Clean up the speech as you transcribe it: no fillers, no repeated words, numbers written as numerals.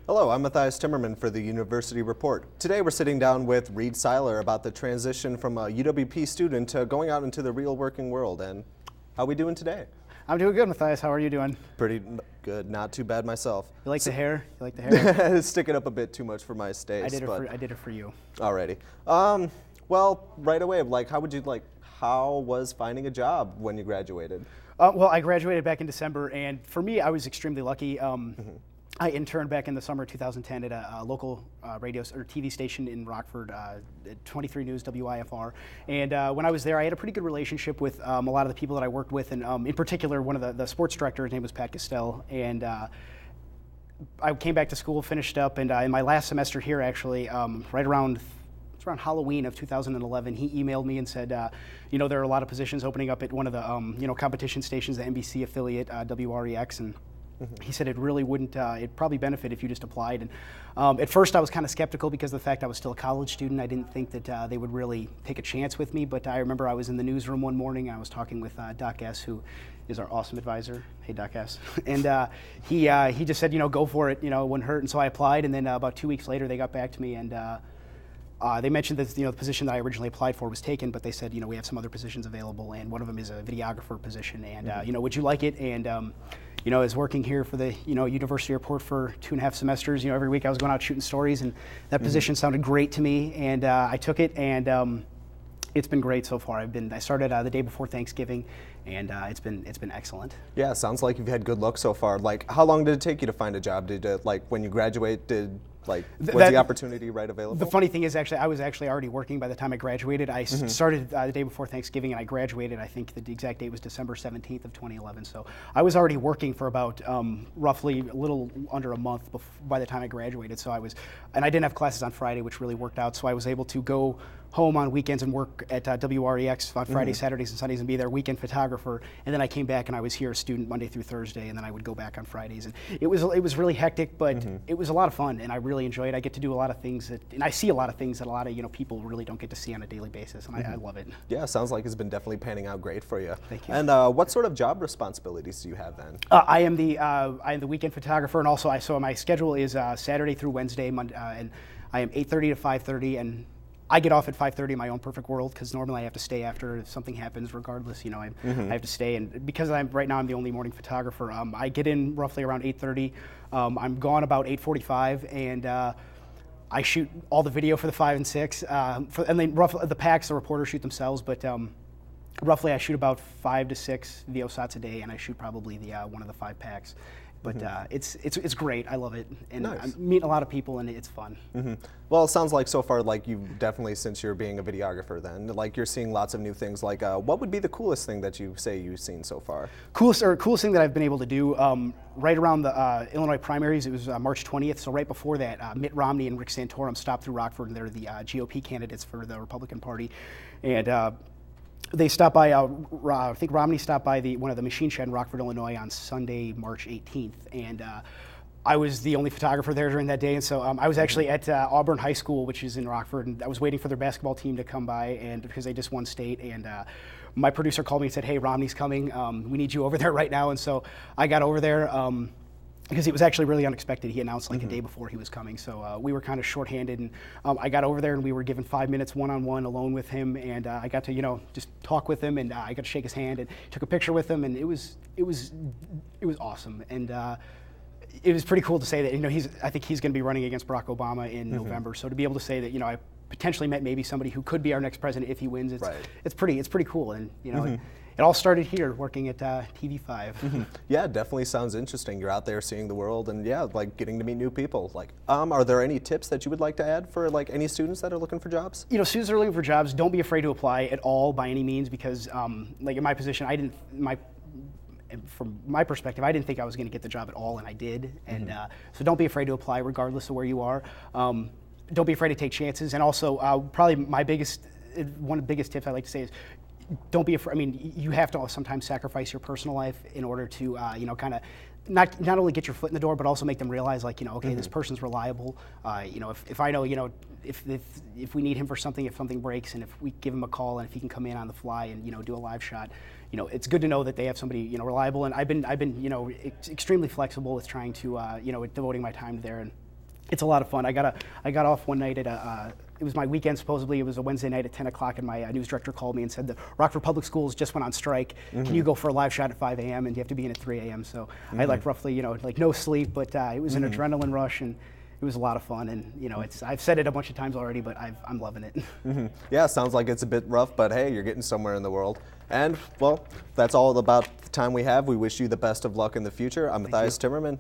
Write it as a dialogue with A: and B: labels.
A: Hello, I'm Matthias Timmerman for the University Report. Today we're sitting down with Reed Seiler about the transition from a UWP student to going out into the real working world. And how are we doing today?
B: I'm doing good, Matthias. How are you doing?
A: Pretty good, not too bad myself.
B: You like the hair? You like the hair?
A: Stick it up a bit too much for my taste.
B: I did it for you.
A: Alrighty. Well, right away, how was finding a job when you graduated?
B: Well, I graduated back in December, and for me, I was extremely lucky. I interned back in the summer of 2010 at a local radio or TV station in Rockford, 23 News, WIFR. And when I was there, I had a pretty good relationship with a lot of the people that I worked with, and in particular, one of the sports directors, his name was Pat Castell. And I came back to school, finished up, and in my last semester here, actually, right around Halloween of 2011, he emailed me and said, there are a lot of positions opening up at one of the competition stations, the NBC affiliate, WREX, and he said it really wouldn't, it'd probably benefit if you just applied. And at first I was kind of skeptical because of the fact I was still a college student. I didn't think that they would really take a chance with me, but I remember I was in the newsroom one morning and I was talking with Doc S., who is our awesome advisor. Hey, Doc S. And he just said, go for it, it wouldn't hurt. And so I applied, and then about 2 weeks later they got back to me, and they mentioned that the position that I originally applied for was taken, but they said, we have some other positions available, and one of them is a videographer position, and would you like it? And I was working here for the University Report for 2.5 semesters. Every week I was going out shooting stories, and that position sounded great to me, and I took it, and it's been great so far. I started the day before Thanksgiving, and it's been excellent.
A: Yeah, sounds like you've had good luck so far. How long did it take you to find a job? When you graduate, was the opportunity right available?
B: The funny thing is, I was actually already working by the time I graduated. I started the day before Thanksgiving, and I graduated, I think the exact date was December 17th of 2011. So I was already working for about roughly a little under a month by the time I graduated. So and I didn't have classes on Friday, which really worked out. So I was able to go home on weekends and work at WREX on Fridays, Saturdays, and Sundays, and be their weekend photographer. And then I came back and I was here a student Monday through Thursday, and then I would go back on Fridays. And it was really hectic, but it was a lot of fun, and I really enjoy it. I get to do a lot of things and I see a lot of things that a lot of people really don't get to see on a daily basis, and I love it. Yeah,
A: sounds like it's been definitely panning out great for you.
B: Thank you.
A: And what sort of job responsibilities do you have then?
B: I am the weekend photographer, and also so my schedule is Saturday through Wednesday, and I am 8:30 to 5:30, and I get off at 5:30 in my own perfect world, because normally I have to stay after if something happens. Regardless, I have to stay, and because right now I'm the only morning photographer, I get in roughly around 8:30. I'm gone about 8:45, and I shoot all the video for the 5 and 6. And then roughly the packs, the reporters shoot themselves, but roughly I shoot about 5 to 6 video shots a day, and I shoot probably the one of the 5 packs. But it's great. I love it, and
A: nice.
B: I'm meeting a lot of people, and it's fun.
A: Well, it sounds like so far, you've definitely, since you're being a videographer, then you're seeing lots of new things. What would be the coolest thing that you've seen so far?
B: Coolest thing that I've been able to do right around the Illinois primaries. It was March 20th, so right before that, Mitt Romney and Rick Santorum stopped through Rockford, and they're the GOP candidates for the Republican Party, and they stopped by, I think Romney stopped by one of the machine shed in Rockford, Illinois on Sunday, March 18th. And I was the only photographer there during that day. And so I was actually at Auburn High School, which is in Rockford, and I was waiting for their basketball team to come by, and because they just won state. And my producer called me and said, "Hey, Romney's coming. We need you over there right now." And so I got over there. Because it was actually really unexpected. He announced a day before he was coming, so we were kind of shorthanded, and I got over there and we were given 5 minutes one-on-one alone with him, and I got to just talk with him, and I got to shake his hand and took a picture with him, and it was awesome, and it was pretty cool to say that I think he's going to be running against Barack Obama in November, so to be able to say that I potentially met maybe somebody who could be our next president if he wins, it's pretty cool, and it all started here working at TV5.
A: Yeah, definitely sounds interesting. You're out there seeing the world, and getting to meet new people. Are there any tips that you would like to add for any students that are looking for jobs?
B: Students that are looking for jobs, don't be afraid to apply at all by any means, because in my position, from my perspective, I didn't think I was going to get the job at all, and I did. And so don't be afraid to apply regardless of where you are. Don't be afraid to take chances, and also probably one of the biggest tips I like to say is, don't be afraid. You have to sometimes sacrifice your personal life in order to, kind of not only get your foot in the door, but also make them realize, okay, this person's reliable. If I know, if we need him for something, if something breaks, and if we give him a call, and if he can come in on the fly and do a live shot, it's good to know that they have somebody reliable. And I've been extremely flexible with trying to devoting my time there, and It's a lot of fun. I got off one night at it was my weekend, supposedly. It was a Wednesday night at 10 o'clock, and my news director called me and said the Rockford Public Schools just went on strike. Can you go for a live shot at 5 a.m. and you have to be in at 3 a.m. So I had like roughly, like no sleep, but it was an adrenaline rush, and it was a lot of fun. And I've said it a bunch of times already, but I'm loving it.
A: Yeah, sounds like it's a bit rough, but hey, you're getting somewhere in the world. And well, that's all about the time we have. We wish you the best of luck in the future. I'm Matthias Timmerman.